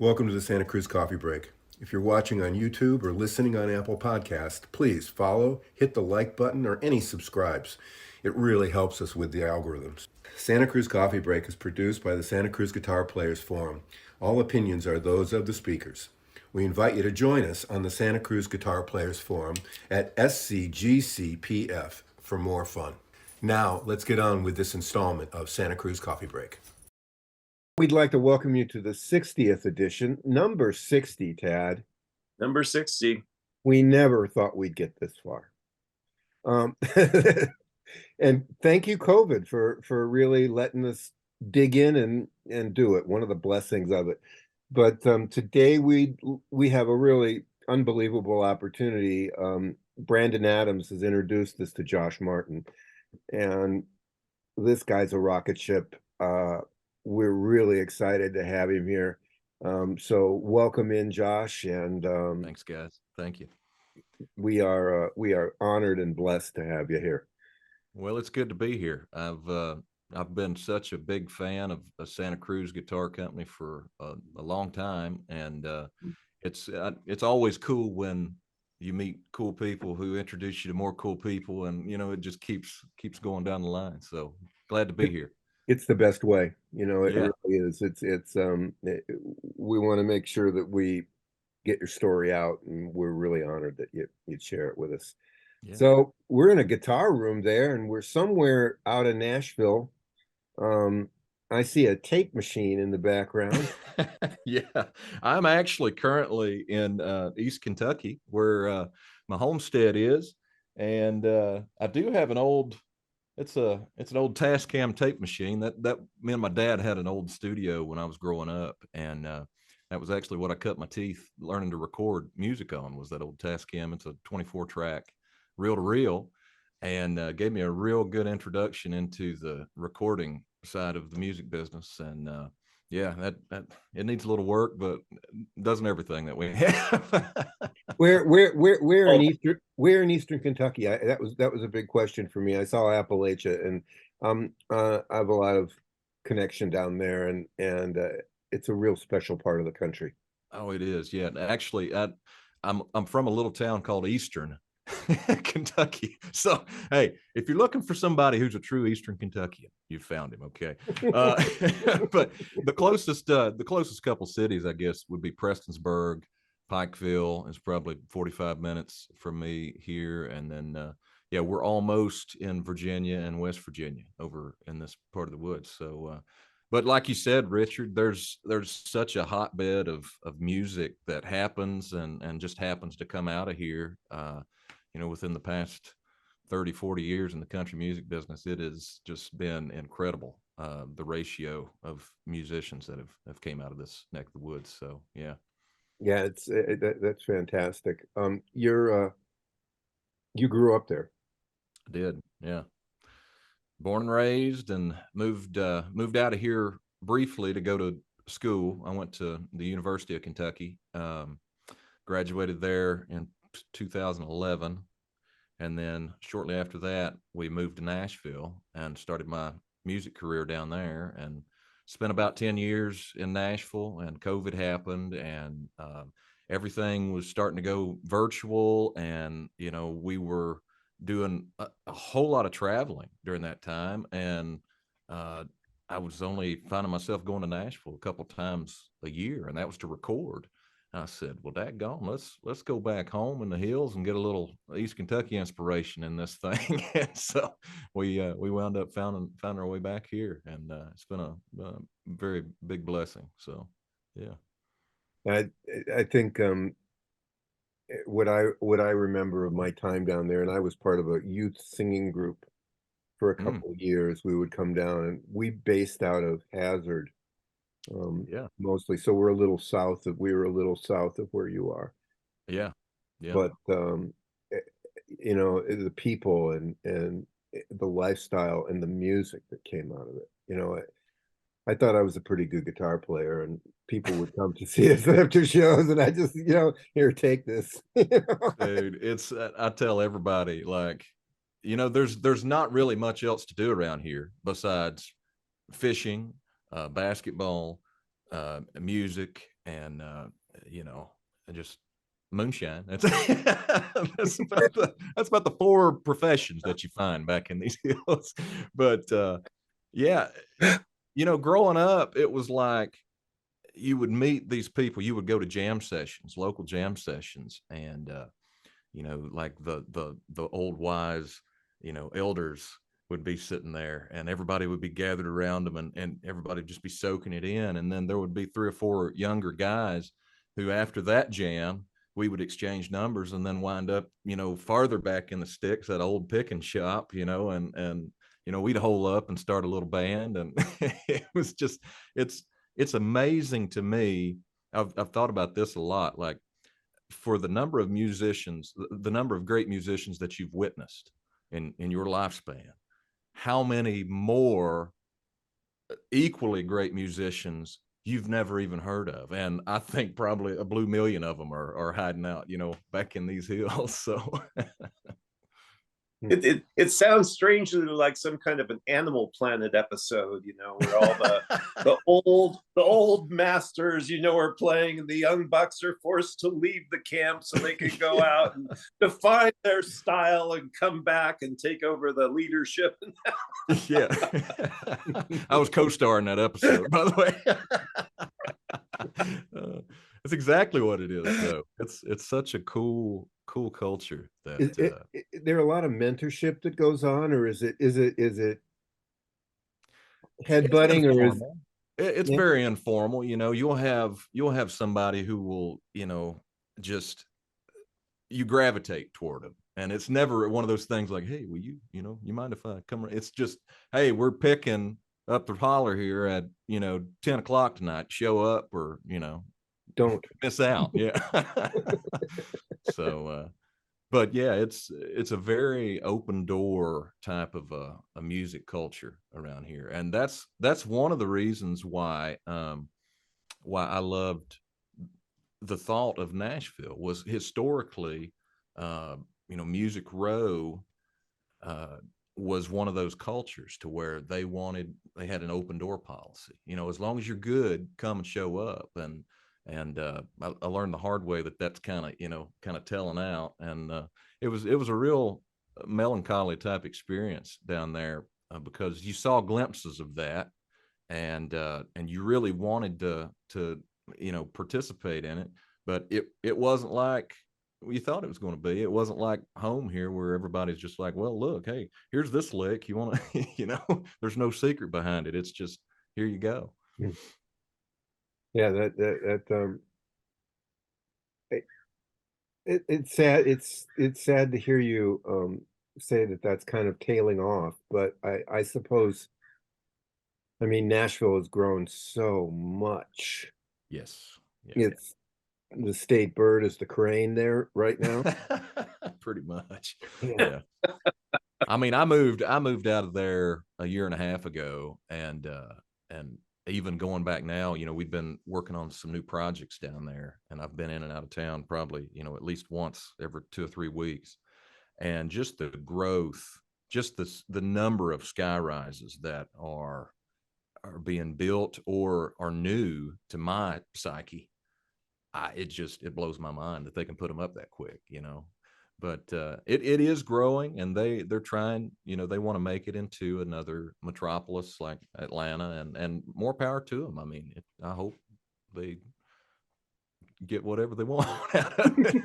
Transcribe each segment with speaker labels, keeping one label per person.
Speaker 1: Welcome to the Santa Cruz Coffee Break. If you're watching on YouTube or listening on Apple Podcast, please follow, hit the like button, or any subscribes. It really helps us with the algorithms. Santa Cruz Coffee Break is produced by the Santa Cruz Guitar Players Forum. All opinions are those of the speakers. We invite you to join us on the Santa Cruz Guitar Players Forum at SCGCPF for more fun. Now, let's get on with this installment of Santa Cruz Coffee Break. We'd like to welcome you to the 60th edition, number 60, Tad.
Speaker 2: Number 60.
Speaker 1: We never thought we'd get this far. And thank you, COVID, for really letting us dig in and do it. One of the blessings of it. But today we have a really unbelievable opportunity. Brandon Adams has introduced us to Josh Martin, and this guy's a rocket ship. We're really excited to have him here. So welcome in, Josh. And
Speaker 3: thanks, guys. Thank you.
Speaker 1: We are honored and blessed to have you here.
Speaker 3: Well, it's good to be here. I've been such a big fan of Santa Cruz Guitar Company for a long time, and it's always cool when you meet cool people who introduce you to more cool people, and it just keeps going down the line. So glad to be here.
Speaker 1: It's the best way, it really is. We want to make sure that we get your story out, and we're really honored that you'd share it with us. Yeah. So we're in a guitar room there, and we're somewhere out of Nashville. I see a tape machine in the background.
Speaker 3: Yeah, I'm actually currently in East Kentucky, where my homestead is, and I do have an old. It's an old Tascam tape machine that me and my dad had an old studio when I was growing up, and that was actually what I cut my teeth learning to record music on, was that old Tascam. It's a 24 track reel to reel, and gave me a real good introduction into the recording side of the music business. And yeah, that it needs a little work, but doesn't everything that we have.
Speaker 1: Where in Eastern Kentucky? That was a big question for me. I saw Appalachia, and I have a lot of connection down there, and it's a real special part of the country.
Speaker 3: Oh, it is. Yeah, actually, I'm from a little town called Eastern Kentucky. So, hey, if you're looking for somebody who's a true Eastern Kentuckian, you found him. Okay. But the closest couple cities, I guess, would be Prestonsburg. Pikeville is probably 45 minutes from me here. And then, yeah, we're almost in Virginia and West Virginia over in this part of the woods. So, but like you said, Richard, there's such a hotbed of music that happens and just happens to come out of here. Within the past 30, 40 years in the country music business, it has just been incredible. The ratio of musicians that have came out of this neck of the woods. So, yeah.
Speaker 1: Yeah, that's fantastic. You grew up there.
Speaker 3: I did, yeah. Born and raised, and moved out of here briefly to go to school. I went to the University of Kentucky, graduated there in 2011, and then shortly after that, we moved to Nashville and started my music career down there, and spent about 10 years in Nashville, and COVID happened, and everything was starting to go virtual. And, we were doing a whole lot of traveling during that time. And I was only finding myself going to Nashville a couple times a year, and that was to record. And I said, well, daggone, let's go back home in the hills and get a little East Kentucky inspiration in this thing. And so we wound up found our way back here, and it's been a very big blessing. So, yeah.
Speaker 1: I think what I remember of my time down there, and I was part of a youth singing group for a couple of years. We would come down, and we based out of Hazard. Mostly. So we were a little south of where you are.
Speaker 3: Yeah.
Speaker 1: But the people and the lifestyle and the music that came out of it. I thought I was a pretty good guitar player, and people would come to see us after shows, and I just, here, take this.
Speaker 3: Dude, I tell everybody, like, there's not really much else to do around here besides fishing, basketball, music, you know, just moonshine. That's that's about the four professions that you find back in these hills. But yeah, you know, growing up, it was like you would meet these people. You would go to jam sessions, local jam sessions, and you know, like the old wise, you know, elders would be sitting there, and everybody would be gathered around them, and everybody would just be soaking it in. And then there would be three or four younger guys who, after that jam, we would exchange numbers and then wind up, you know, farther back in the sticks at old picking shop, you know, and you know, we'd hole up and start a little band. And it was just, it's amazing to me. I've thought about this a lot, like, for the number of musicians, the number of great musicians that you've witnessed in your lifespan, how many more equally great musicians you've never even heard of? And I think probably a blue million of them are hiding out, you know, back in these hills. So
Speaker 2: It sounds strangely like some kind of an Animal Planet episode, you know, where all the old masters, you know, are playing, and the young bucks are forced to leave the camp so they can go out and define their style and come back and take over the leadership.
Speaker 3: yeah. I was co-star in that episode, by the way. That's exactly what it is, though. It's such a cool culture that
Speaker 1: Is there a lot of mentorship that goes on, or is it headbutting, or is
Speaker 3: it's
Speaker 1: yeah,
Speaker 3: very informal. You know, you'll have somebody who will, you know, just, you gravitate toward them, and it's never one of those things like, hey, will you know, you mind if I come? It's just, hey, we're picking up the holler here at, you know, 10 o'clock tonight. Show up, or, you know,
Speaker 1: don't
Speaker 3: miss out. Yeah. So but yeah, it's a very open door type of a music culture around here, and that's one of the reasons why I loved the thought of Nashville. Was historically, uh, you know, Music Row uh, was one of those cultures to where they had an open door policy. You know, as long as you're good, come and show up. And I learned the hard way that that's kind of, you know, kind of telling out. And it was a real melancholy type experience down there, because you saw glimpses of that, and you really wanted to, you know, participate in it, but it wasn't like you thought it was going to be. It wasn't like home here, where everybody's just like, well, look, hey, here's this lick, you want to, you know, there's no secret behind it. It's just, here you go.
Speaker 1: yeah, it, it's sad. It's sad to hear you say that that's kind of tailing off, but I suppose, I mean, Nashville has grown so much.
Speaker 3: Yes. Yeah.
Speaker 1: It's the state bird is the crane there right now.
Speaker 3: Pretty much.
Speaker 1: Yeah.
Speaker 3: Yeah. I mean, I moved out of there a year and a half ago, and even going back now, you know, we've been working on some new projects down there, and I've been in and out of town probably, you know, at least once every 2 or 3 weeks. And just the growth, just the number of sky rises that are being built or are new to my psyche, it blows my mind that they can put them up that quick, you know. But it is growing, and they're trying, you know, they want to make it into another metropolis like Atlanta, and more power to them. I mean, I hope they get whatever they want out of it.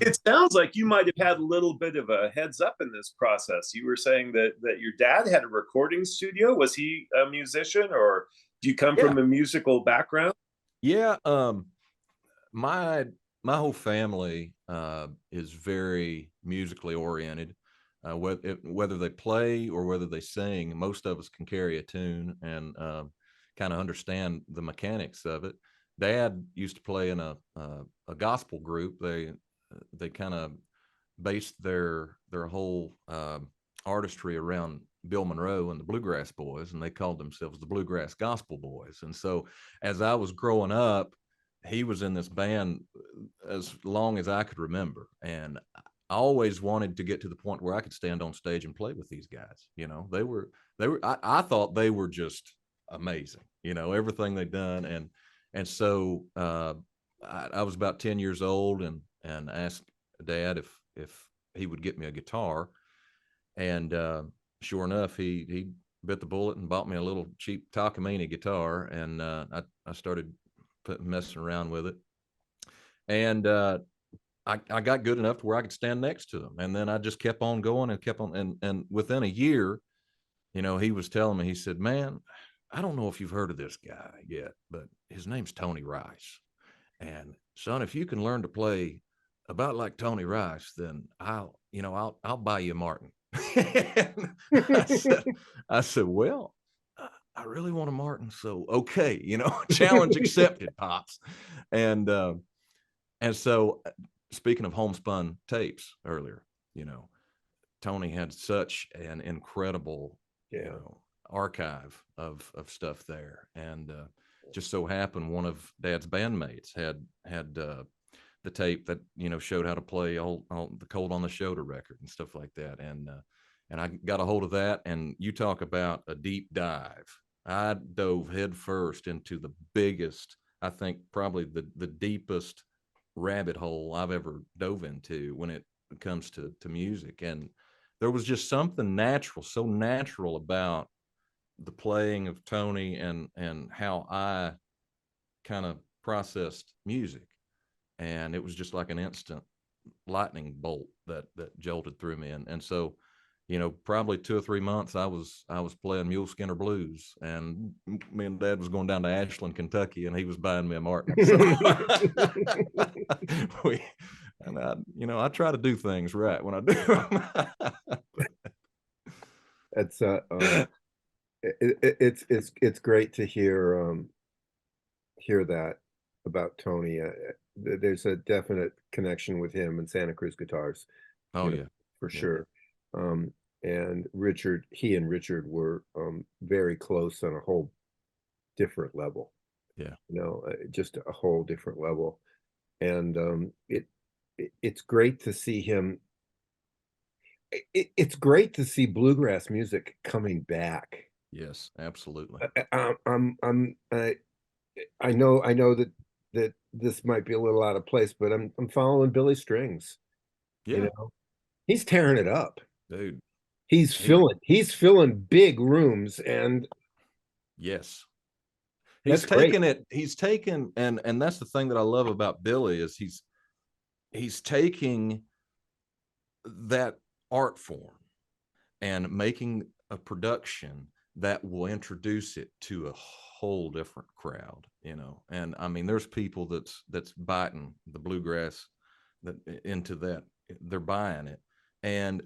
Speaker 2: It sounds like you might have had a little bit of a heads up in this process. You were saying that your dad had a recording studio. Was he a musician, or do you come
Speaker 3: Yeah.
Speaker 2: from a musical background?
Speaker 3: Yeah. My my whole family is very musically oriented. Whether they play or whether they sing, most of us can carry a tune and kind of understand the mechanics of it. Dad used to play in a gospel group. They kind of based their whole artistry around Bill Monroe and the Bluegrass Boys, and they called themselves the Bluegrass Gospel Boys. And so, as I was growing up, he was in this band as long as I could remember, and I always wanted to get to the point where I could stand on stage and play with these guys. You know, they were. I thought they were just amazing. everything they've done. And so I was about 10 years old and asked Dad if he would get me a guitar. And sure enough, he bit the bullet and bought me a little cheap Takamine guitar. And I started messing around with it. And I got good enough to where I could stand next to him. And then I just kept on going and kept on. And within a year, he was telling me, he said, man, I don't know if you've heard of this guy yet, but his name's Tony Rice. And son, if you can learn to play about like Tony Rice, then I'll buy you a Martin. I said, well, I really want a Martin. So, okay, challenge accepted, Pops. And so speaking of homespun tapes earlier, Tony had such an incredible, archive of stuff there. And just so happened one of Dad's bandmates had the tape that, showed how to play all the Cold on the Shoulder record and stuff like that. And I got a hold of that. And you talk about a deep dive. I dove head first into the biggest, I think probably the deepest rabbit hole I've ever dove into when it comes to music. And there was just something so natural about the playing of Tony and how I kind of processed music. And it was just like an instant lightning bolt that jolted through me. And so, probably 2 or 3 months I was playing Mule Skinner blues, and me and Dad was going down to Ashland, Kentucky, and he was buying me a Martin. So I try to do things right when I do.
Speaker 1: It's it's great to hear that about Tony. There's a definite connection with him and Santa Cruz Guitars.
Speaker 3: Oh yeah,
Speaker 1: for sure. And he and Richard were very close on a whole different level.
Speaker 3: Yeah,
Speaker 1: just a whole different level. And it's great to see him. It's great to see bluegrass music coming back.
Speaker 3: Yes, absolutely.
Speaker 1: I know that this might be a little out of place, but I'm following Billy Strings.
Speaker 3: Yeah,
Speaker 1: he's tearing it up,
Speaker 3: dude.
Speaker 1: He's filling big rooms, and
Speaker 3: yes,
Speaker 1: he's taken
Speaker 3: it. He's taken, and that's the thing that I love about Billy is he's taking that art form and making a production that will introduce it to a whole different crowd, and I mean, there's people that's biting the bluegrass into that. They're buying it. And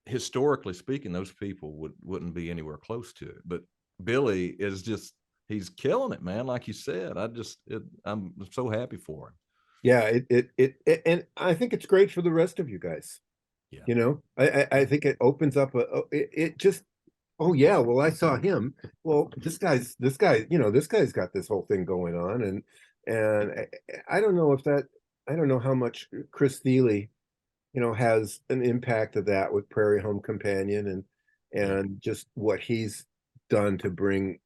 Speaker 3: historically speaking, those people wouldn't be anywhere close to it. But Billy is he's killing it, man. Like you said, I'm so happy for him.
Speaker 1: Yeah, it and I think it's great for the rest of you guys.
Speaker 3: Yeah.
Speaker 1: I think it opens up it just, oh yeah, well, I saw him. Well, this guy's got this whole thing going on, and I don't know I don't know how much Chris Thiele, has an impact of that with Prairie Home Companion and just what he's done to bring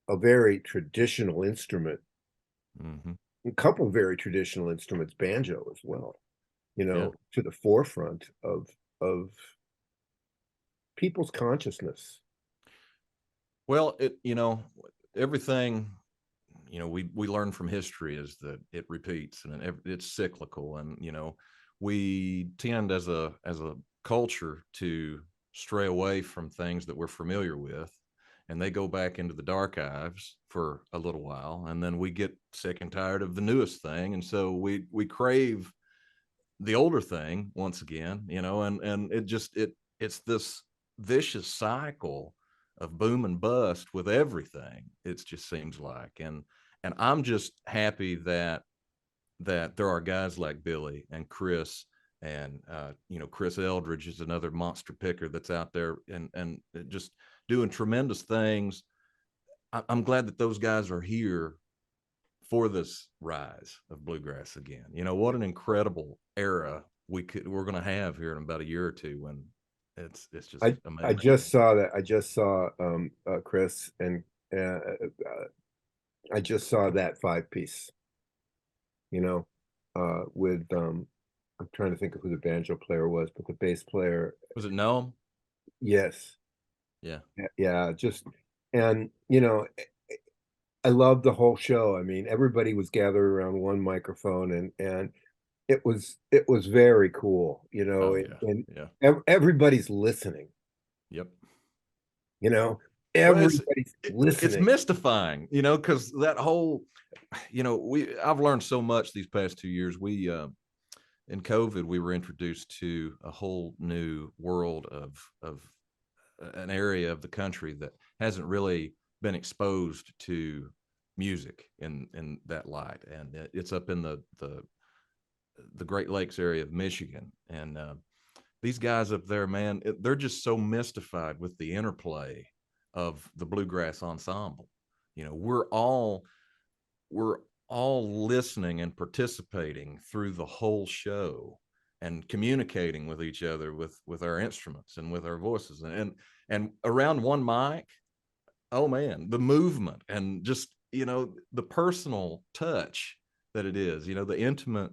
Speaker 1: a very traditional instrument, a couple very traditional instruments, banjo as well, to the forefront of people's consciousness.
Speaker 3: Well, everything, we learn from history is that it repeats and it's cyclical. And, we tend as a culture to stray away from things that we're familiar with, and they go back into the dark archives for a little while. And then we get sick and tired of the newest thing. And so we crave the older thing once again, and it's this vicious cycle of boom and bust with everything. It just seems like, and I'm just happy that there are guys like Billy and Chris and Chris Eldridge is another monster picker that's out there and just doing tremendous things. I'm glad that those guys are here for this rise of bluegrass again. What an incredible era we're going to have here in about a year or two, when it's just amazing.
Speaker 1: I just saw Chris and I just saw that 5-piece, with I'm trying to think of who the banjo player was, but the bass player,
Speaker 3: Was it Noam?
Speaker 1: yes,
Speaker 3: Yeah.
Speaker 1: yeah, just and I loved the whole show. I mean, everybody was gathered around one microphone, and it was very cool,
Speaker 3: Oh yeah.
Speaker 1: and
Speaker 3: Yeah.
Speaker 1: everybody's listening,
Speaker 3: Yep.
Speaker 1: you know,
Speaker 3: Well,
Speaker 1: everybody's
Speaker 3: it's
Speaker 1: listening.
Speaker 3: mystifying, because that whole, I've learned so much these past 2 years. We in COVID, we were introduced to a whole new world of an area of the country that hasn't really been exposed to music in that light, and it's up in the Great Lakes area of Michigan, and these guys up there, man, they're just so mystified with the interplay of the bluegrass ensemble. We're all listening and participating through the whole show and communicating with each other with our instruments and with our voices, and around one mic. Oh man, the movement and just the personal touch that it is, the intimate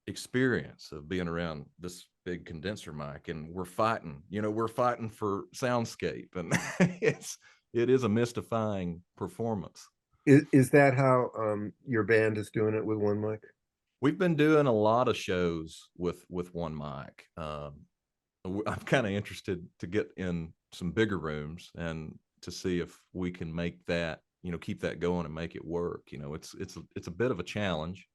Speaker 3: experience of being around this big condenser mic, and we're fighting for soundscape, and it is a mystifying performance.
Speaker 1: Is that how your band is doing it with one mic?
Speaker 3: We've been doing a lot of shows with one mic. I'm kind of interested to get in some bigger rooms and to see if we can make that, keep that going and make it work. It's a bit of a challenge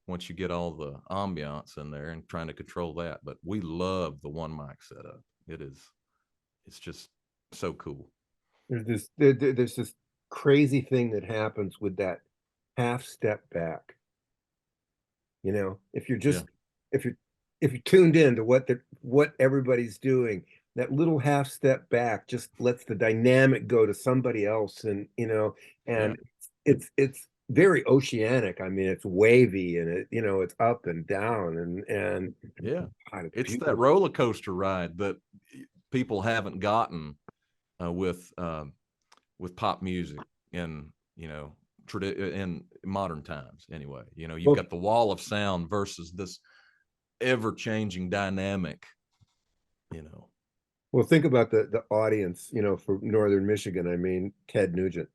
Speaker 3: once you get all the ambiance in there and trying to control that. But we love the one mic setup. It's just so cool.
Speaker 1: There's this crazy thing that happens with that half step back. If you're just if you're if you're tuned in to what everybody's doing, that little half step back just lets the dynamic go to somebody else, and
Speaker 3: Yeah.
Speaker 1: and it's very oceanic. I mean, it's wavy, and it's up and down, and
Speaker 3: Yeah.
Speaker 1: God, it's
Speaker 3: It's that
Speaker 1: beautiful.
Speaker 3: roller coaster ride that people haven't gotten with pop music in in modern times. Anyway, you've
Speaker 1: Well,
Speaker 3: got the wall of sound versus this ever-changing dynamic.
Speaker 1: well, think about the audience, for Northern Michigan. I mean, Ted Nugent.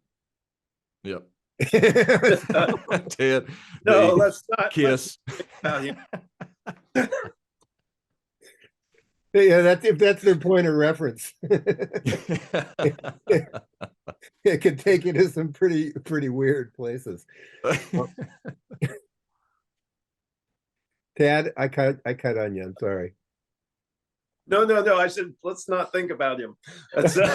Speaker 3: Yep.
Speaker 2: Uh,
Speaker 3: Ted,
Speaker 2: no,
Speaker 3: the
Speaker 2: let's
Speaker 3: Kiss.
Speaker 2: think about him.
Speaker 1: Yeah, if that's their point of reference. It could take you to some pretty weird places. Tad, I cut on you. I'm sorry.
Speaker 2: No. I said let's not think about him. That's no.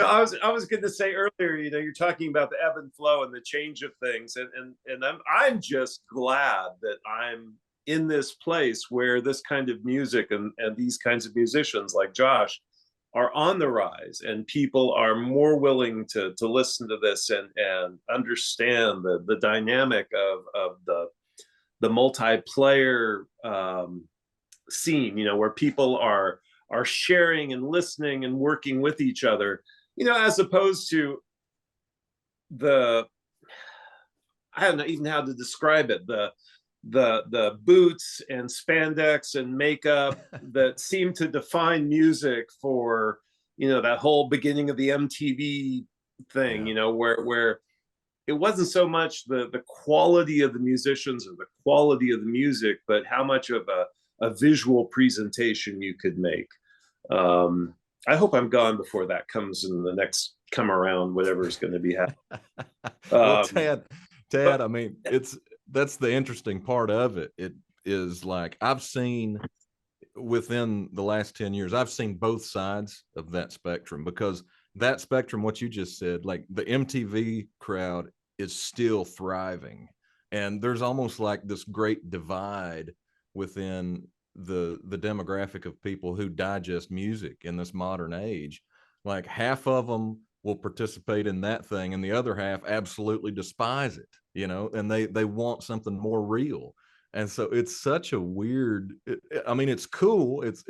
Speaker 2: I was going to say earlier. You're talking about the ebb and flow and the change of things, and I'm just glad that I'm in this place where this kind of music and these kinds of musicians like Josh are on the rise, and people are more willing to listen to this and understand the dynamic of the multiplayer scene, where people are sharing and listening and working with each other, as opposed to the, I don't know even how to describe it, the boots and spandex and makeup that seem to define music for that whole beginning of the MTV thing,
Speaker 3: Yeah.
Speaker 2: where it wasn't so much the quality of the musicians or the quality of the music, but how much of a visual presentation you could make. I hope I'm gone before that comes in the next come around, whatever is going to be happening.
Speaker 3: Well, Tad,
Speaker 2: but
Speaker 3: I mean, that's the interesting part of it. It is like I've seen within the last 10 years, I've seen both sides of that spectrum, because that spectrum, what you just said, like the MTV crowd is still thriving. And there's almost like this great divide within the demographic of people who digest music in this modern age. Like half of them will participate in that thing, and the other half absolutely despise it, and they want something more real. And so it's such a weird, I mean, it's cool. It's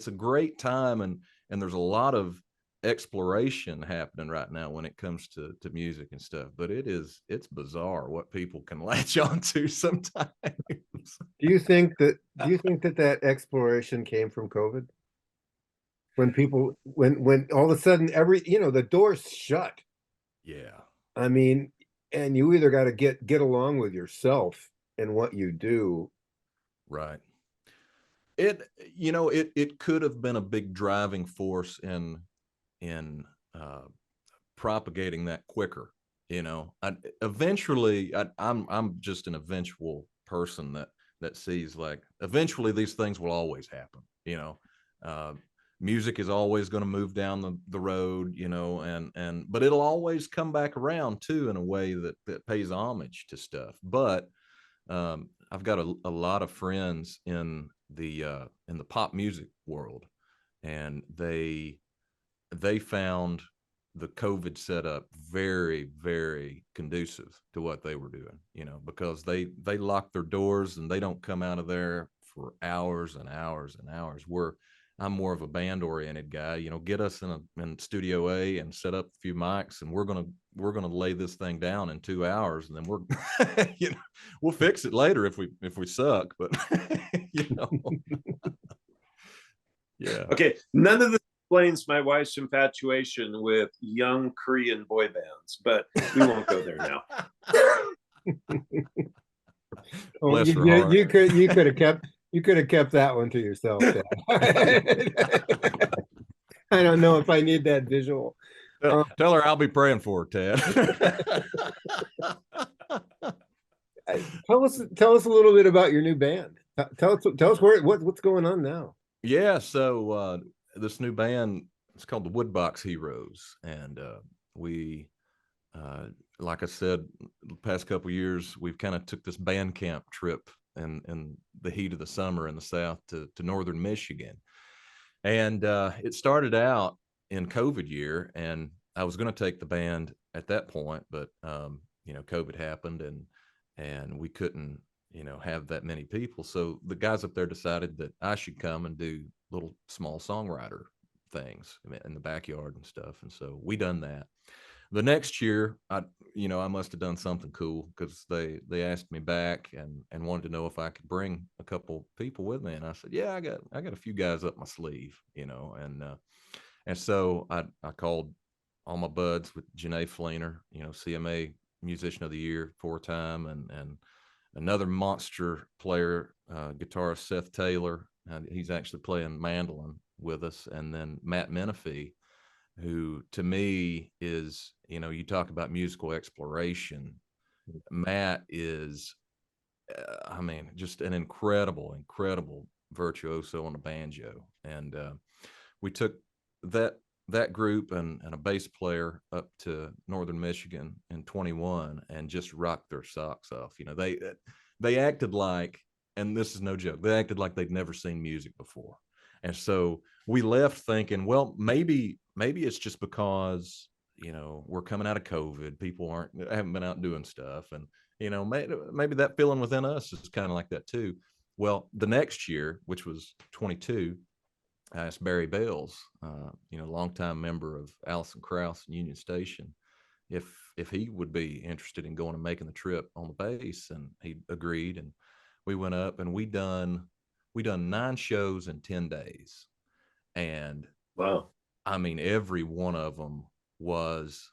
Speaker 3: a great time, and and there's a lot of exploration happening right now when it comes to music and stuff, but it's bizarre what people can latch onto sometimes.
Speaker 1: Do you think that exploration came from COVID? When people, when all of a sudden the doors shut.
Speaker 3: Yeah.
Speaker 1: I mean, and you either got to get along with yourself and what you do.
Speaker 3: Right. It could have been a big driving force in propagating that quicker. I'm just an eventual person that sees, like, eventually these things will always happen. Uh, music is always going to move down the road, but it'll always come back around too, in a way that pays homage to stuff. But I've got a lot of friends in the pop music world, and they found the COVID setup very, very conducive to what they were doing, because they lock their doors and they don't come out of there for hours and hours and hours. I'm more of a band oriented guy. Get us in Studio A and set up a few mics, and we're gonna lay this thing down in 2 hours, and then we're we'll fix it later if we suck, but yeah.
Speaker 2: Okay, none of this explains my wife's infatuation with young Korean boy bands, but we won't go there now.
Speaker 1: Oh, you could have kept that one to yourself, Dad. I don't know if I need that visual.
Speaker 3: Tell her I'll be praying for her, Ted.
Speaker 1: Tell us a little bit about your new band. Tell us what's going on now.
Speaker 3: Yeah, so this new band, it's called the Woodbox Heroes, and we, like I said, the past couple of years, we've kind of took this band camp trip in the heat of the summer in the South to northern Michigan, and it started out in COVID year, and I was going to take the band at that point, but COVID happened, and we couldn't have that many people. So the guys up there decided that I should come and do little small songwriter things in the backyard and stuff. And so we done that. The next year, I must have done something cool, because they asked me back and wanted to know if I could bring a couple people with me. And I said, yeah, I got a few guys up my sleeve, and so I called all my buds with Janae Fleener, CMA Musician of the Year 4-time, and another monster player, guitarist Seth Taylor. He's actually playing mandolin with us. And then Matt Menifee, who to me is, you talk about musical exploration. Matt is, just an incredible virtuoso on the banjo. And we took that group and a bass player up to northern Michigan in 21 and just rocked their socks off. They acted like, and this is no joke, they acted like they'd never seen music before. And so we left thinking, well, maybe it's just because we're coming out of COVID, people haven't been out doing stuff, and maybe that feeling within us is kind of like that too. Well, the next year, which was 22, I asked Barry Bales, longtime member of Allison Krauss and Union Station, if he would be interested in going and making the trip on the bass, and he agreed. And we went up and we done 9 shows in 10 days, and
Speaker 2: wow,
Speaker 3: every one of them was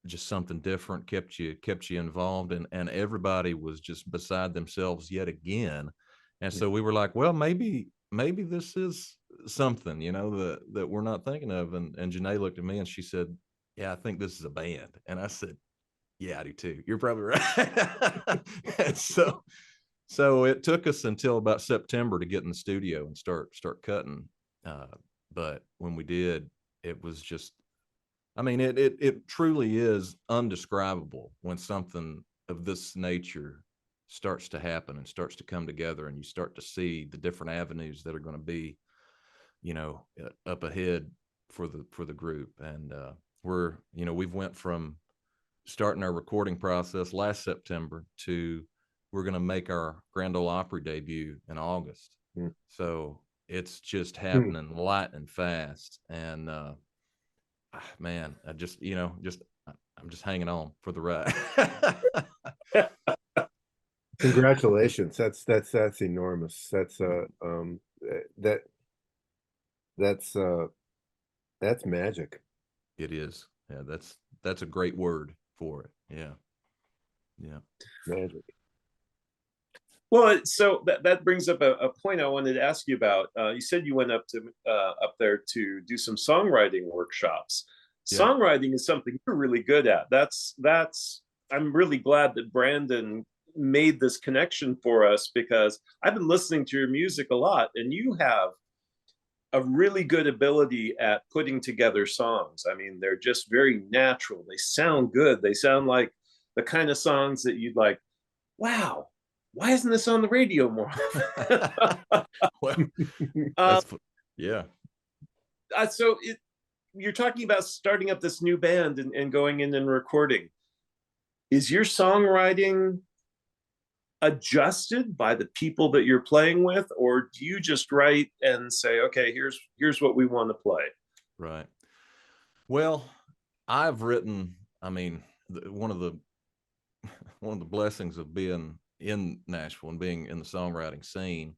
Speaker 3: just something different, kept you involved, and everybody was just beside themselves yet again. And so we were like, well, maybe this is something, that we're not thinking of. And Janae looked at me and she said, yeah, I think this is a band. And I said, yeah, I do too. You're probably right. And so it took us until about September to get in the studio and start cutting. But when we did, it was just, it truly is undescribable when something of this nature starts to happen and starts to come together, and you start to see the different avenues that are going to be, up ahead for the group. And we've went from starting our recording process last September to we're going to make our Grand Ole Opry debut in August. So it's just
Speaker 1: Hmm.
Speaker 3: happening lightning fast. And man, I just, I'm just hanging on for the ride.
Speaker 1: Congratulations. That's enormous. That that's uh that's magic.
Speaker 3: It is. Yeah, that's a great word for it. Yeah. Yeah.
Speaker 1: Magic.
Speaker 2: Well, so that brings up a point I wanted to ask you about. You said you went up there to do some songwriting workshops.
Speaker 3: Yeah.
Speaker 2: Songwriting is something you're really good at. That's I'm really glad that Brandon made this connection for us, because I've been listening to your music a lot, and you have a really good ability at putting together songs. I mean, they're just very natural. They sound good. They sound like the kind of songs that you'd like, wow, why isn't this on the radio more?
Speaker 3: Well,
Speaker 2: uh,
Speaker 3: that's yeah.
Speaker 2: so you're talking about starting up this new band and going in and recording. Is your songwriting adjusted by the people that you're playing with, or do you just write and say, okay, here's what we want to play?
Speaker 3: Right. Well, I've written, I mean, one of the blessings of being in Nashville and being in the songwriting scene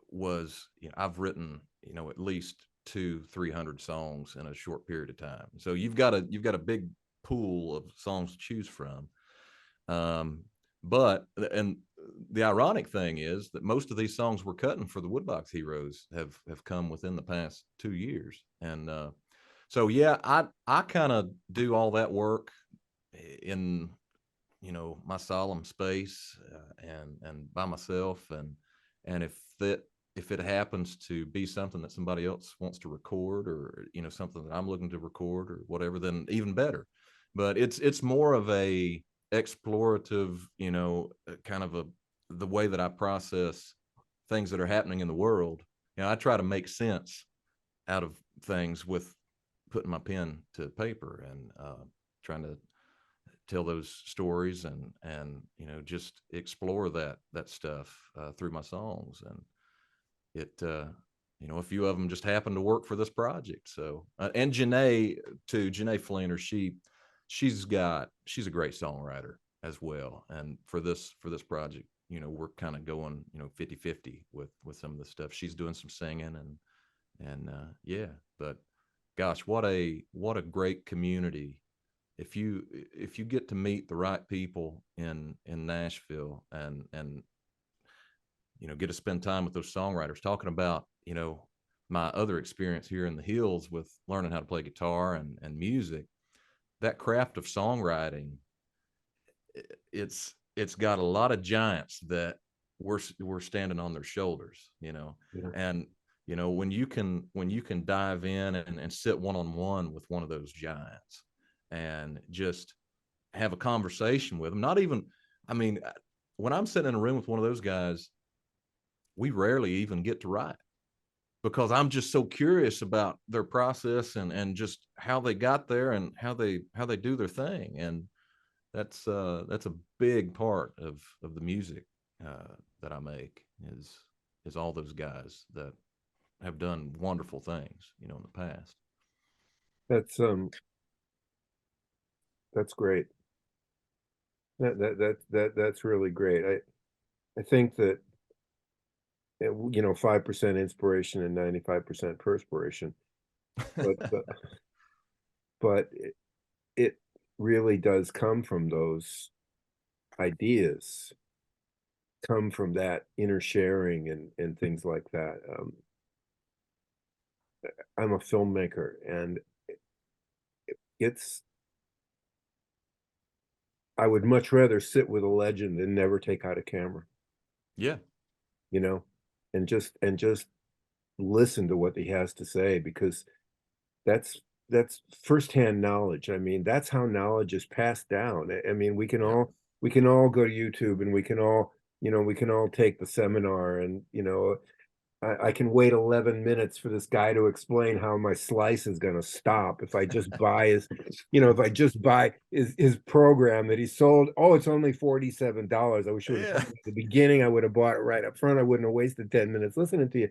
Speaker 3: was, I've written, at least 200-300 songs in a short period of time. So you've got a big pool of songs to choose from. But the ironic thing is that most of these songs we're cutting for the Woodbox Heroes have come within the past 2 years. And so yeah, I kind of do all that work in my solemn space, and by myself, and if it happens to be something that somebody else wants to record, or something that I'm looking to record or whatever, then even better. But it's more of a explorative, kind of the way that I process things that are happening in the world. I try to make sense out of things with putting my pen to paper, and trying to tell those stories, and just explore that stuff through my songs. And it a few of them just happened to work for this project. So and Janae Flanner, she's a great songwriter as well. And for this project, we're kind of going 50-50 with some of the stuff. She's doing some singing, and yeah. But gosh, what a great community if you get to meet the right people in Nashville, and get to spend time with those songwriters. Talking about my other experience here in the hills with learning how to play guitar and music, that craft of songwriting, it's got a lot of giants that we're standing on their shoulders,
Speaker 1: Yeah.
Speaker 3: and when you can dive in and sit one-on-one with one of those giants and just have a conversation with them. Not even, I mean, when I'm sitting in a room with one of those guys, we rarely even get to write, because I'm just so curious about their process, and just how they got there, and how they do their thing. And that's a big part of the music that I make, is all those guys that have done wonderful things, in the past.
Speaker 1: That's great. That's really great. I think that 5% inspiration and 95% perspiration, but but it really does come from those ideas, come from that inner sharing and things like that. I'm a filmmaker, and it's I would much rather sit with a legend than never take out a camera,
Speaker 3: Yeah.
Speaker 1: you know, and just listen to what he has to say, because that's firsthand knowledge. I mean, that's how knowledge is passed down. I mean,
Speaker 3: Yeah.
Speaker 1: we can all go to YouTube, and we can all take the seminar, and I can wait 11 minutes for this guy to explain how my slice is going to stop. If I just buy his, if I just buy his program that he sold, oh, it's only $47. I wish you would have
Speaker 3: Yeah.
Speaker 1: told me at the beginning. I would have bought it right up front. I wouldn't have wasted 10 minutes listening to you.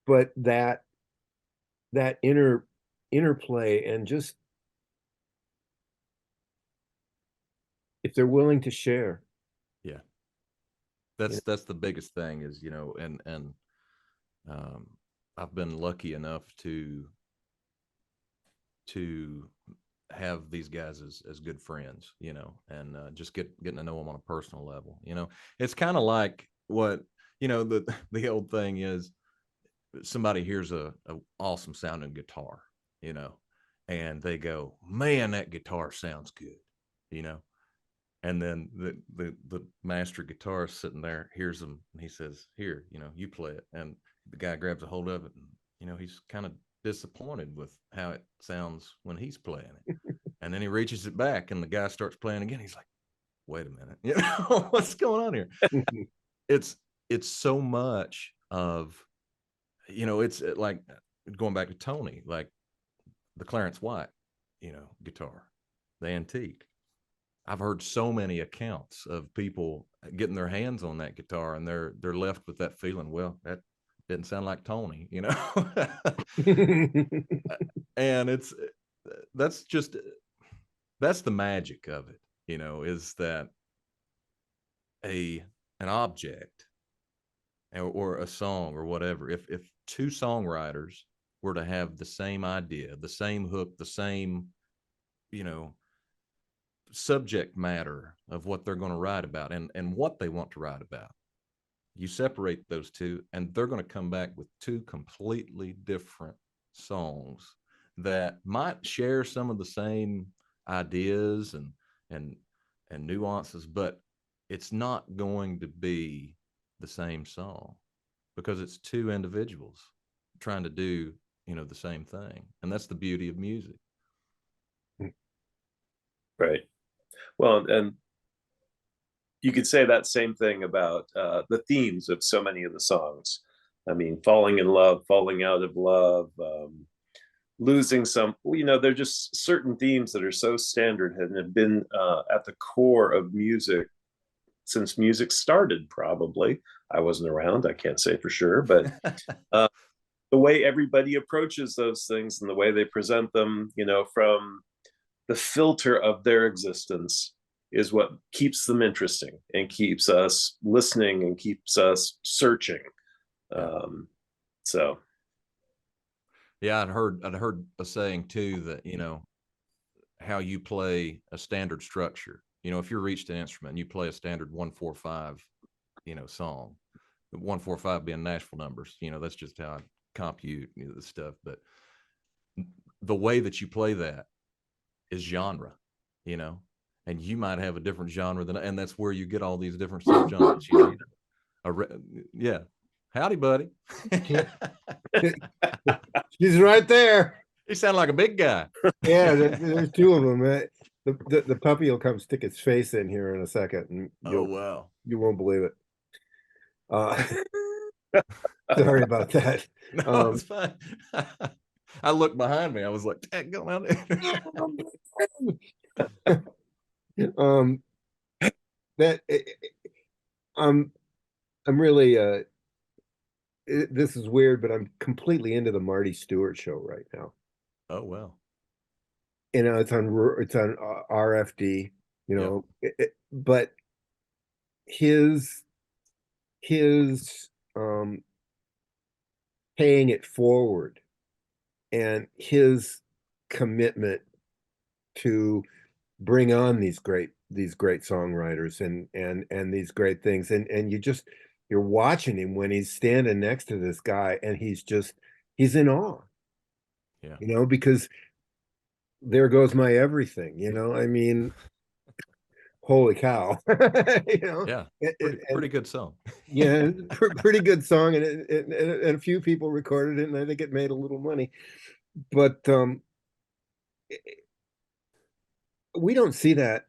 Speaker 1: But that interplay, and just if they're willing to share.
Speaker 3: Yeah.
Speaker 1: You
Speaker 3: That's the biggest thing is, and I've been lucky enough to have these guys as good friends, and just getting to know them on a personal level. It's kind of like what, the old thing is, somebody hears a awesome sounding guitar, and they go, man, that guitar sounds good, and then the master guitarist sitting there hears them, and he says, here, you play it. And the guy grabs a hold of it, and he's kind of disappointed with how it sounds when he's playing it. And then he reaches it back, and the guy starts playing again. He's like, wait a minute, what's going on here?
Speaker 1: know?
Speaker 3: It's so much of, it's like going back to Tony, like the Clarence White, guitar, the antique. I've heard so many accounts of people getting their hands on that guitar, and they're left with that feeling, well, that didn't sound like Tony, and that's just that's the magic of it, is that an object or a song or whatever, if two songwriters were to have the same idea, the same hook, the same, subject matter of what they're going to write about and what they want to write about, you separate those two, and they're going to come back with two completely different songs that might share some of the same ideas and nuances, but it's not going to be the same song, because it's two individuals trying to do, the same thing. And that's the beauty of music.
Speaker 2: Right. Well, and you could say that same thing about the themes of so many of the songs. I mean, falling in love, falling out of love, losing some, they're just certain themes that are so standard and have been at the core of music since music started, probably. I wasn't around, I can't say for sure, but the way everybody approaches those things and the way they present them, from the filter of their existence is what keeps them interesting and keeps us listening and keeps us searching. So
Speaker 3: yeah, I'd heard a saying too that, how you play a standard structure, if you're reached an instrument and you play a standard 1-4-5 song, 1-4-5 being Nashville numbers, that's just how I compute the stuff. But the way that you play that is genre, and you might have a different genre and that's where you get all these different subgenres. Yeah, howdy, buddy.
Speaker 1: She's right there.
Speaker 3: He sounded like a big guy.
Speaker 1: Yeah, there's two of them. The puppy will come stick its face in here in a second, and
Speaker 3: wow,
Speaker 1: you won't believe it. Sorry about that.
Speaker 3: No, it's fine. I looked behind me. I was like, go out
Speaker 1: there. That I'm really this is weird, but I'm completely into the Marty Stewart show right now.
Speaker 3: Oh well.
Speaker 1: It's on RFD, but his paying it forward and his commitment to bring on these great songwriters and these great things, and you're watching him when he's standing next to this guy, and he's in awe.
Speaker 3: Yeah.
Speaker 1: Because there goes my everything, I mean, holy cow.
Speaker 3: Yeah, pretty good song.
Speaker 1: Yeah, pretty good song, and a few people recorded it, and I think it made a little money, but we don't see that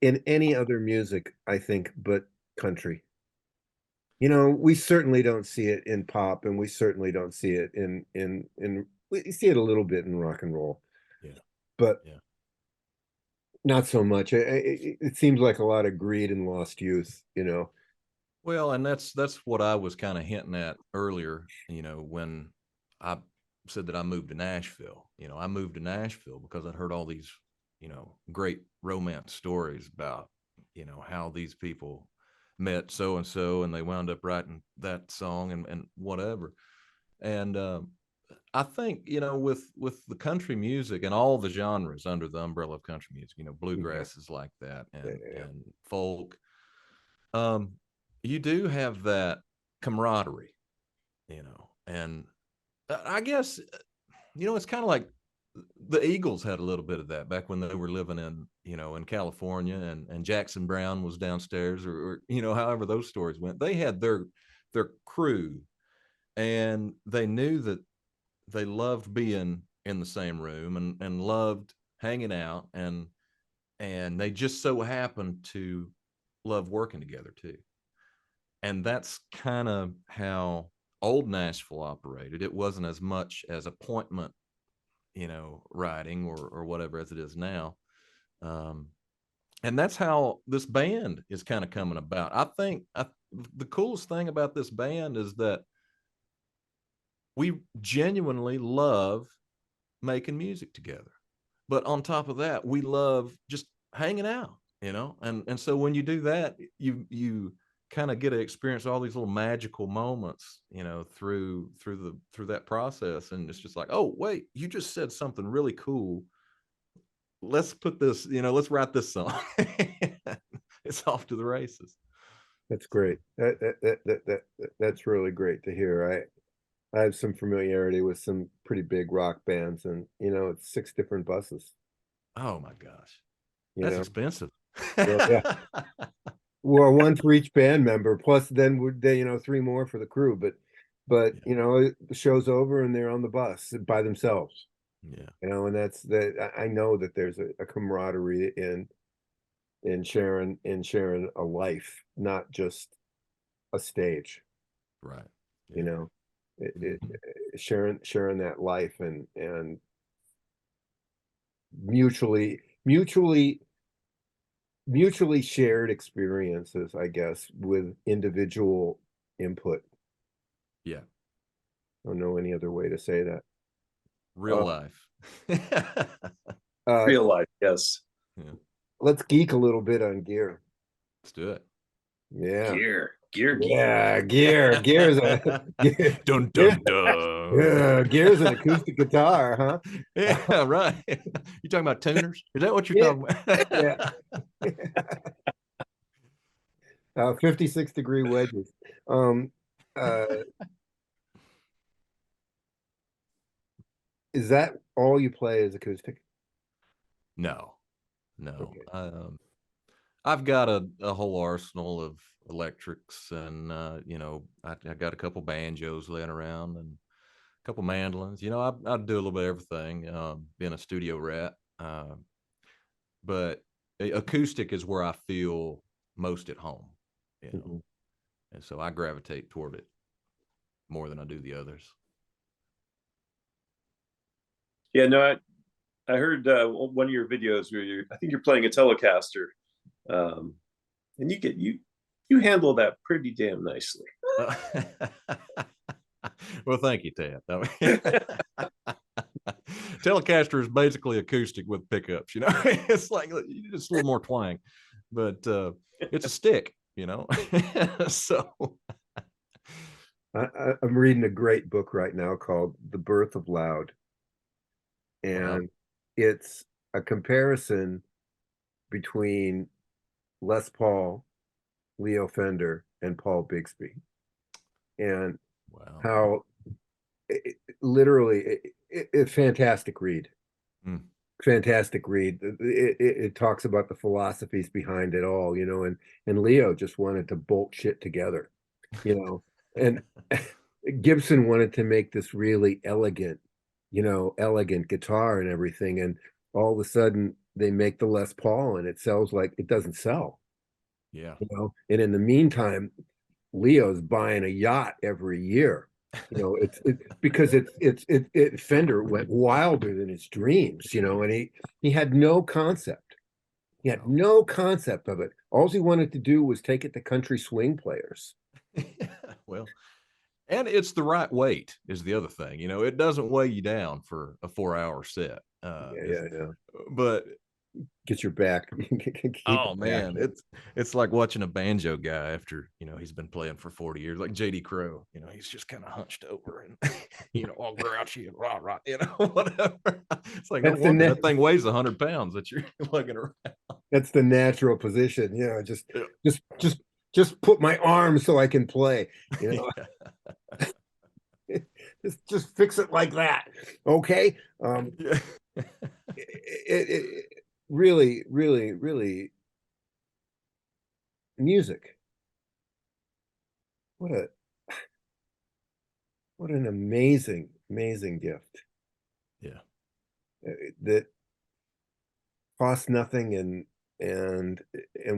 Speaker 1: in any other music, I think, but country. You know, we certainly don't see it in pop, and we certainly don't see it in we see it a little bit in rock and roll,
Speaker 3: Yeah.
Speaker 1: but
Speaker 3: Yeah.
Speaker 1: not so much. It seems like a lot of greed and lost youth, you know.
Speaker 3: Well, and that's what I was kind of hinting at earlier, when I said that I moved to Nashville. I moved to Nashville because I'd heard all these, great romance stories about, how these people met so and so and they wound up writing that song and whatever. And I think, with the country music and all the genres under the umbrella of country music, bluegrass is like that, and folk, um, you do have that camaraderie, and I guess, it's kind of like the Eagles had a little bit of that back when they were living in California, and Jackson Brown was downstairs, or however those stories went. They had their crew, and they knew that they loved being in the same room, and loved hanging out, and they just so happened to love working together too. And that's kind of how old Nashville operated. It wasn't as much as appointment, writing or whatever as it is now. Um, and that's how this band is kind of coming about. I think the coolest thing about this band is that we genuinely love making music together. But on top of that, we love just hanging out, and so when you do that, you kind of get to experience all these little magical moments, through that process. And it's just like, oh wait, you just said something really cool. Let's put this, let's write this song. It's off to the races.
Speaker 1: That's great. That's really great to hear. I have some familiarity with some pretty big rock bands, and it's 6 different buses.
Speaker 3: Oh my gosh,
Speaker 1: You
Speaker 3: that's
Speaker 1: know,
Speaker 3: expensive.
Speaker 1: well, yeah, well, one for each band member, plus then would they, 3 more for the crew. But the show's over and they're on the bus by themselves.
Speaker 3: Yeah,
Speaker 1: And that's that. I know that there's a camaraderie in sharing a life, not just a stage.
Speaker 3: right.
Speaker 1: You
Speaker 3: Yeah.
Speaker 1: know,
Speaker 3: Mhm.
Speaker 1: sharing that life, and mutually shared experiences, I guess, with individual input.
Speaker 3: Yeah,
Speaker 1: I don't know any other way to say that.
Speaker 3: real
Speaker 1: Uh,
Speaker 3: life.
Speaker 1: uh,
Speaker 2: Real life, yes.
Speaker 3: Yeah,
Speaker 1: let's geek a little bit on gear.
Speaker 3: let's do it.
Speaker 1: Yeah.
Speaker 2: Gear geek.
Speaker 1: Yeah, gear's a gear,
Speaker 3: Dun
Speaker 1: gear,
Speaker 3: dun dun.
Speaker 1: yeah, gear's an acoustic guitar, huh?
Speaker 3: Yeah, right. You talking about tuners? Is that what you're
Speaker 1: Yeah,
Speaker 3: talking
Speaker 1: yeah.
Speaker 3: about?
Speaker 1: 56-degree wedges. Um, uh, is that all you play is acoustic?
Speaker 3: No, no.
Speaker 1: Okay.
Speaker 3: I've got a whole arsenal of electrics, and I got a couple banjos laying around and a couple mandolins. I do a little bit of everything. Being a studio rat, but acoustic is where I feel most at home. You know,
Speaker 1: Mhm.
Speaker 3: and so I gravitate toward it more than I do the others.
Speaker 2: Yeah, no, I heard one of your videos where I think you're playing a Telecaster, um, and you handle that pretty damn nicely.
Speaker 3: Well, thank you, Ted. Telecaster is basically acoustic with pickups. It's like just a little more twang, but it's a stick. So
Speaker 1: I'm reading a great book right now called The Birth of Loud,
Speaker 3: wow,
Speaker 1: and it's a comparison between Les Paul, Leo Fender, and Paul Bigsby, and
Speaker 3: wow,
Speaker 1: how literally fantastic read.
Speaker 3: mm,
Speaker 1: Fantastic read. It talks about the philosophies behind it all, and Leo just wanted to bolt shit together, and Gibson wanted to make this really elegant guitar and everything, and all of a sudden they make the Les Paul and it sells like it doesn't sell,
Speaker 3: yeah,
Speaker 1: and in the meantime Leo's buying a yacht every year. It's because Fender went wilder than his dreams, and he had no concept. He had no concept of it. All he wanted to do was take it to country swing players.
Speaker 3: Well, and it's the right weight is the other thing. It doesn't weigh you down for a 4-hour set.
Speaker 1: Yeah.
Speaker 3: But
Speaker 1: Get your back.
Speaker 3: oh man, it's like watching a banjo guy after he's been playing for 40 years, like JD Crow. He's just kind of hunched over and all grouchy and rah, whatever. It's like no wonder that thing weighs 100 pounds that you're lugging around.
Speaker 1: That's the natural position. Just put my arm so I can play. Just fix it like that. Okay. It really, really, really music. What an amazing gift.
Speaker 3: Yeah.
Speaker 1: That costs nothing and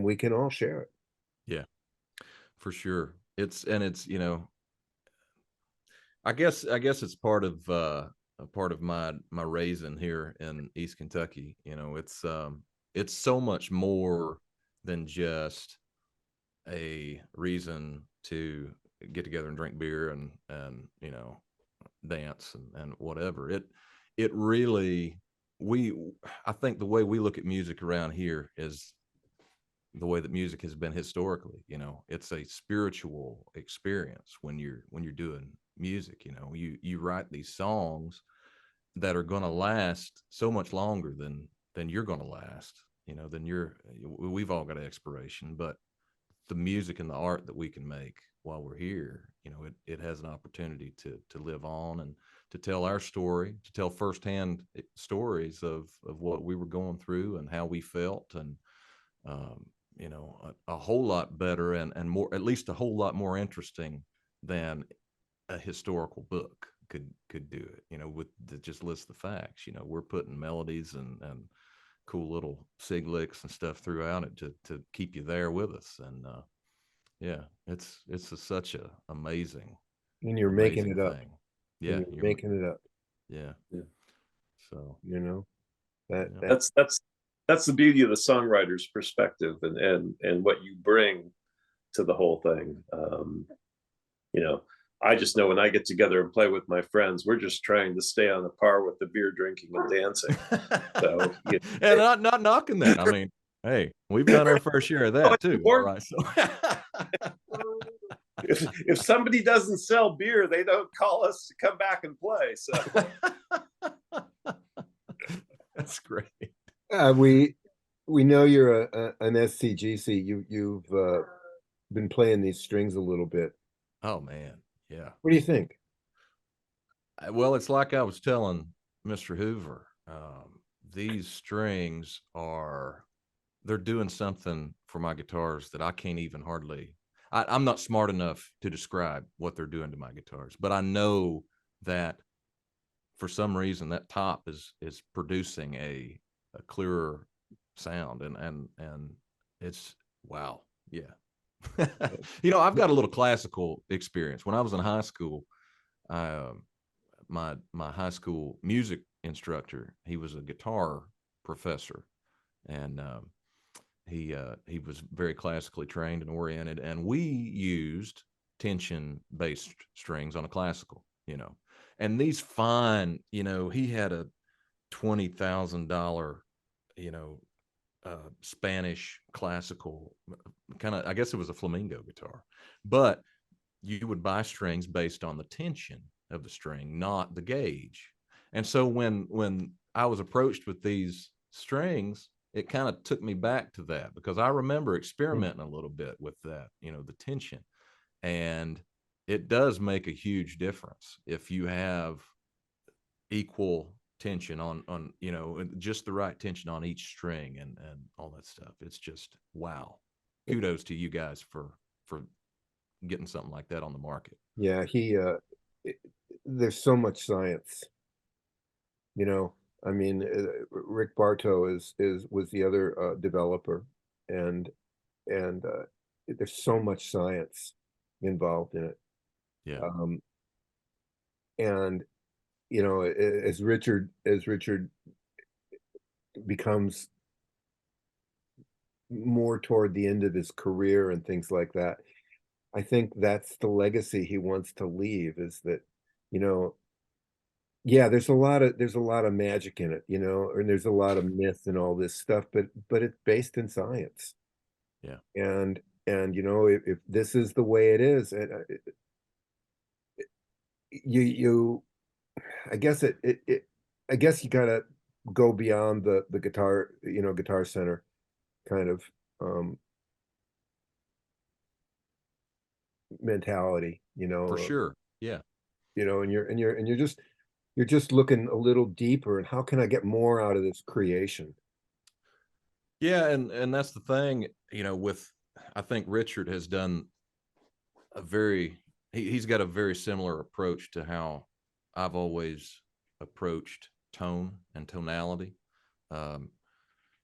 Speaker 1: we can all share it.
Speaker 3: Yeah, for sure. I guess it's part of my raising here in East Kentucky. It's so much more than just a reason to get together and drink beer and dance and whatever. It really I think the way we look at music around here is the way that music has been historically. It's a spiritual experience when you're doing music. You write these songs that are going to last so much longer than you're going to last. We've all got an expiration, but the music and the art that we can make while we're here, it has an opportunity to live on and to tell our story, to tell firsthand stories of what we were going through and how we felt. And a whole lot better and more, at least a whole lot more interesting than a historical book could do it, with just list the facts. We're putting melodies and cool little sig licks and stuff throughout it to keep you there with us. And yeah, it's such a amazing,
Speaker 1: and you're making it up.
Speaker 3: Yeah,
Speaker 1: you're making it up.
Speaker 3: Yeah. So
Speaker 2: that's the beauty of the songwriter's perspective and what you bring to the whole thing. I just know when I get together and play with my friends, we're just trying to stay on the par with the beer drinking and dancing. So
Speaker 3: and not knocking that. I mean, hey, we've done our fair share of that too. All right. So
Speaker 2: if somebody doesn't sell beer, they don't call us to come back and play. So
Speaker 3: that's great.
Speaker 1: We know you're an SCGC. You've been playing these strings a little bit.
Speaker 3: Oh man, yeah.
Speaker 1: What do you think?
Speaker 3: Well, it's like I was telling Mr. Hoover. These strings they're doing something for my guitars that I can't even hardly. I'm not smart enough to describe what they're doing to my guitars, but I know that for some reason that top is producing a clearer sound and it's wow. Yeah. I've got a little classical experience. When I was in high school, my high school music instructor, he was a guitar professor, and he was very classically trained and oriented, and we used tension-based strings on a classical, and these fine, he had a $20,000, Spanish classical kind of, I guess it was a flamenco guitar, but you would buy strings based on the tension of the string, not the gauge. And so when I was approached with these strings, it kind of took me back to that, because I remember experimenting a little bit with that, the tension, and it does make a huge difference if you have equal tension on just the right tension on each string and all that stuff. It's just wow. Kudos to you guys for getting something like that on the market.
Speaker 1: Yeah, there's so much science. I mean, Rick Bartow was the other developer, and there's so much science involved in it.
Speaker 3: Yeah.
Speaker 1: And you know, as Richard becomes more toward the end of his career and things like that, I think that's the legacy he wants to leave, is that, you know, yeah, there's a lot of magic in it, you know, and there's a lot of myth and all this stuff, but it's based in science.
Speaker 3: Yeah.
Speaker 1: And you know, if this is the way it is, and you I guess I guess you gotta go beyond the guitar, you know, Guitar Center kind of mentality, you
Speaker 3: For
Speaker 1: know,
Speaker 3: sure. Yeah.
Speaker 1: you know, and you're just looking a little deeper, and how can I get more out of this creation?
Speaker 3: Yeah, and that's the thing, you know, with I think Richard has done a very he's got a very similar approach to how I've always approached tone and tonality. Um,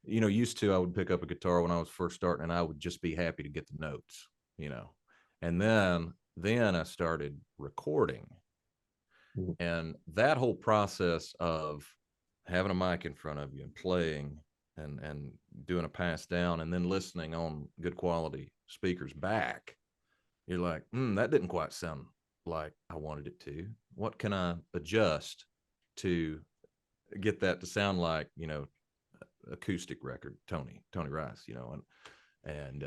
Speaker 3: you know, used to I would pick up a guitar when I was first starting and I would just be happy to get the notes, you know. And then I started recording.
Speaker 1: Mhm.
Speaker 3: And that whole process of having a mic in front of you and playing and doing a pass down and then listening on good quality speakers back, you're like, that didn't quite sound like I wanted it to. What can I adjust to get that to sound like, you know, acoustic record, Tony Rice, you know, and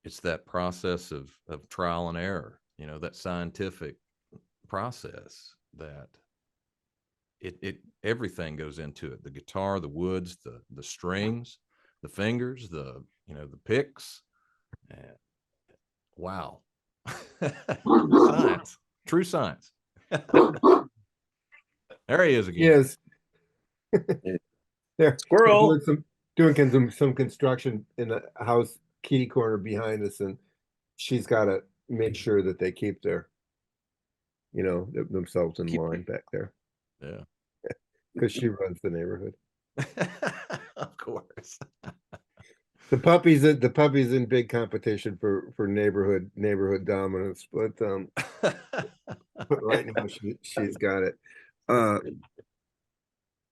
Speaker 3: it's that process of trial and error, you know, that scientific process that it everything goes into it. The guitar, the woods, the strings, the fingers, the, you know, the picks. And wow. Science, true science. There he is again.
Speaker 1: Yes, they're
Speaker 2: Squirrel.
Speaker 1: doing some construction in the house kitty corner behind us, and she's got to make sure that they keep their, you know, themselves in line back there,
Speaker 3: Yeah.
Speaker 1: because she runs the neighborhood.
Speaker 3: Of course.
Speaker 1: The puppy's in big competition for neighborhood dominance, but right now she's got it.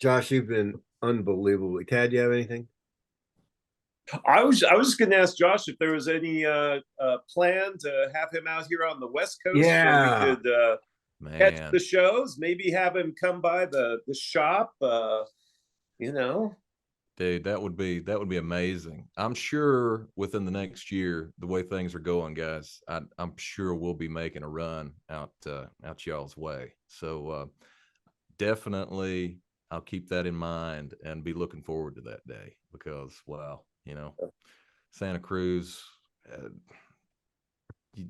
Speaker 1: Josh, you've been unbelievably. Tad, do you have anything?
Speaker 2: I was just going to ask Josh if there was any plan to have him out here on the West Coast where we
Speaker 1: Yeah.
Speaker 2: could catch
Speaker 3: Man,
Speaker 2: the shows. Maybe have him come by the shop. You know,
Speaker 3: dude, that would be amazing. I'm sure within the next year, the way things are going, guys, I'm sure we'll be making a run out y'all's way. So definitely, I'll keep that in mind and be looking forward to that day because, wow, you know, Santa Cruz, uh,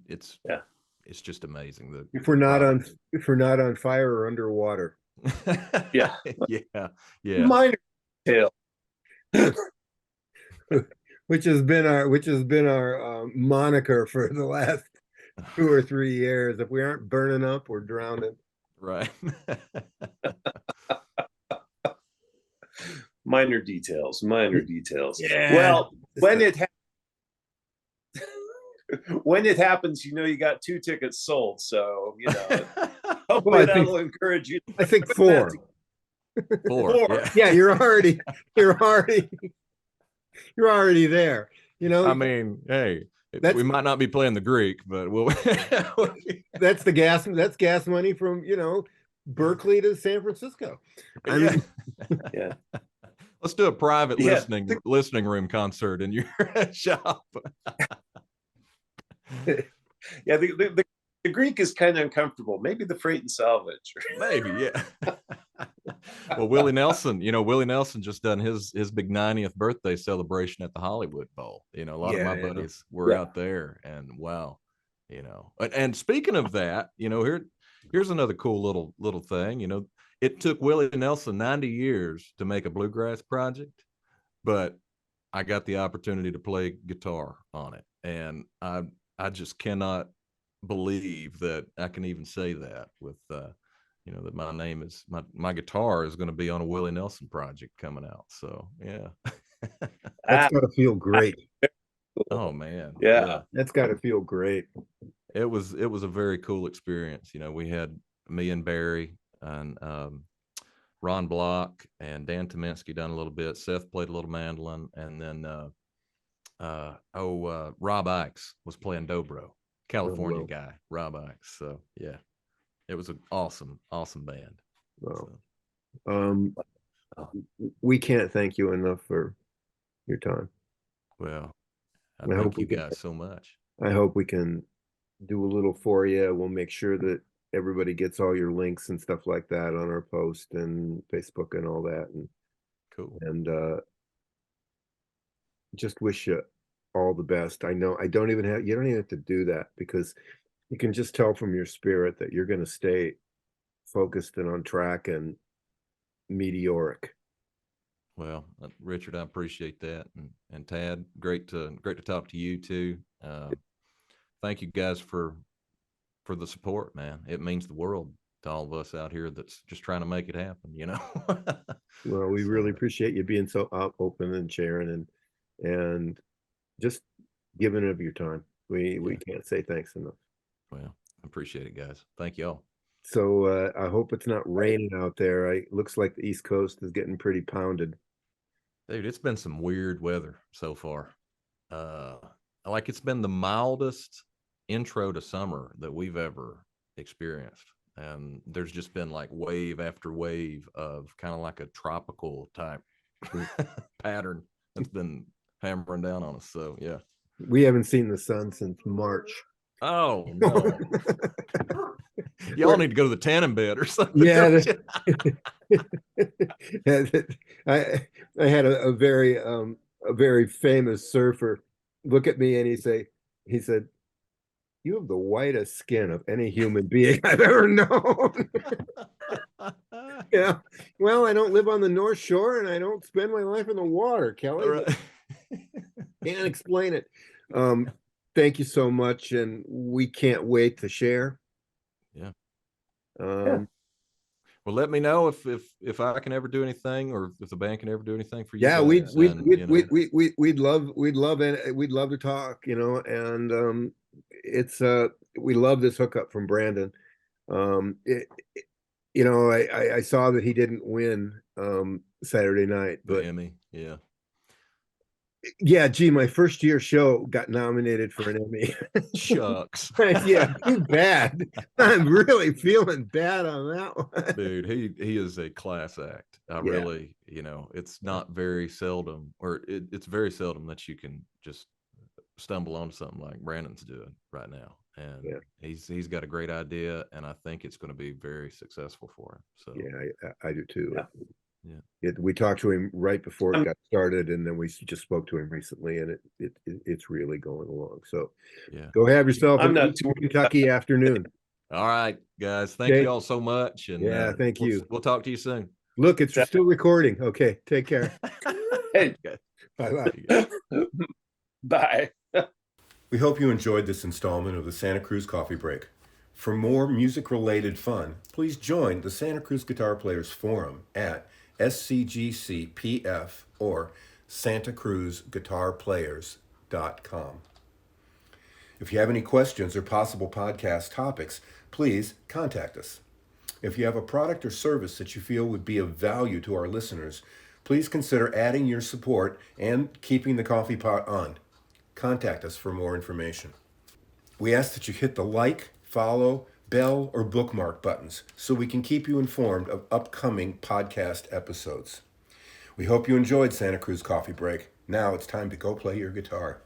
Speaker 3: it's
Speaker 2: yeah.
Speaker 3: it's just amazing.
Speaker 1: If we're not on fire or underwater.
Speaker 2: Yeah.
Speaker 3: yeah, yeah.
Speaker 2: Minor detail.
Speaker 1: Which has been our moniker for the last 2 or 3 years. If we aren't burning up, we're drowning.
Speaker 3: Right.
Speaker 2: Minor details. Minor details.
Speaker 1: Yeah.
Speaker 2: Well, when it happens, you know, you got 2 tickets sold. So, you know, hopefully that'll encourage you.
Speaker 1: I think 4.
Speaker 3: 4.
Speaker 1: Yeah, you're already there. You know,
Speaker 3: I mean, hey, we might not be playing the Greek, but we'll
Speaker 1: that's gas money from, you know, Berkeley to San Francisco. I mean,
Speaker 2: yeah.
Speaker 3: Let's do a private listening room concert in your shop.
Speaker 2: Yeah, the Greek is kind of uncomfortable. Maybe the freight and salvage.
Speaker 3: Maybe, yeah. Well, Willie Nelson just done his big 90th birthday celebration at the Hollywood Bowl. You know, a lot of my buddies were out there, and wow, you know. And speaking of that, you know, here's another cool little thing. You know, it took Willie Nelson 90 years to make a bluegrass project, but I got the opportunity to play guitar on it, and I just cannot believe that I can even say that with you know, that my name is my guitar is going to be on a Willie Nelson project coming out. So yeah.
Speaker 1: That's got to feel great.
Speaker 3: Oh man.
Speaker 2: Yeah.
Speaker 1: That's got to feel great.
Speaker 3: It was a very cool experience. We had me and Barry and Ron Block and Dan Tominski done a little bit. Seth played a little mandolin, and then Rob Ikes was playing dobro. California guy, Rob Ikes. So yeah, it was an awesome band.
Speaker 1: Wow.
Speaker 3: So.
Speaker 1: We can't thank you enough for your time.
Speaker 3: Well, I
Speaker 1: hope
Speaker 3: thank you guys so much.
Speaker 1: I hope we can do a little for you. We'll make sure that everybody gets all your links and stuff like that on our post and Facebook and all that. And
Speaker 3: cool.
Speaker 1: And just wish you all the best. I know you don't even have to do that, because you can just tell from your spirit that you're going to stay focused and on track and meteoric.
Speaker 3: Well, Richard, I appreciate that, and Tad, great to talk to you too. Thank you guys for the support, man. It means the world to all of us out here that's just trying to make it happen.
Speaker 1: Well, we really appreciate you being so open and sharing and just giving of your time. We can't say thanks enough.
Speaker 3: Well, I appreciate it, guys. Thank you all.
Speaker 1: So I hope it's not raining out there. It looks like the East Coast is getting pretty pounded.
Speaker 3: Dude, it's been some weird weather so far. Like it's been the mildest intro to summer that we've ever experienced. And there's just been like wave after wave of kind of like a tropical type pattern that's been hammering down on us. So yeah.
Speaker 1: We haven't seen the sun since March.
Speaker 3: Oh no. Y'all need to go to the tanning bed or something.
Speaker 1: Yeah. I had a very famous surfer look at me and he said, "You have the whitest skin of any human being I've ever known." Yeah. Well, I don't live on the North Shore and I don't spend my life in the water, Kelly.
Speaker 3: Right.
Speaker 1: Can't explain it. Thank you so much, and we can't wait to share.
Speaker 3: Yeah.
Speaker 1: Well,
Speaker 3: let me know if I can ever do anything, or if the band can ever do anything for you.
Speaker 1: Yeah,
Speaker 3: guys.
Speaker 1: we'd love to talk, and it's we love this hookup from Brandon. I saw that he didn't win Saturday night, but
Speaker 3: the Emmy, yeah.
Speaker 1: Yeah, gee, my first year show got nominated for an Emmy.
Speaker 3: Shucks.
Speaker 1: Yeah, too bad. I'm really feeling bad on that one.
Speaker 3: Dude, he is a class act. Really, it's not very seldom, or it's very seldom that you can just stumble on something like Brandon's doing right now. And he's got a great idea, and I think it's going to be very successful for him. So
Speaker 1: yeah, I do too.
Speaker 3: Yeah.
Speaker 1: We talked to him right before it got started, and then we just spoke to him recently, and it's really going along. So go have yourself a Kentucky afternoon.
Speaker 3: All right, guys. Thank you all so much. And
Speaker 1: thank you.
Speaker 3: We'll talk to you soon.
Speaker 1: Look, it's still recording. Okay, take care.
Speaker 2: Hey.
Speaker 1: Bye-bye.
Speaker 2: Bye.
Speaker 1: We hope you enjoyed this installment of the Santa Cruz Coffee Break. For more music-related fun, please join the Santa Cruz Guitar Players Forum at SCGCPF or SantaCruzGuitarPlayers.com. If you have any questions or possible podcast topics, please contact us. If you have a product or service that you feel would be of value to our listeners, please consider adding your support and keeping the coffee pot on. Contact us for more information. We ask that you hit the like, follow, bell, or bookmark buttons so we can keep you informed of upcoming podcast episodes. We hope you enjoyed Santa Cruz Coffee Break. Now it's time to go play your guitar.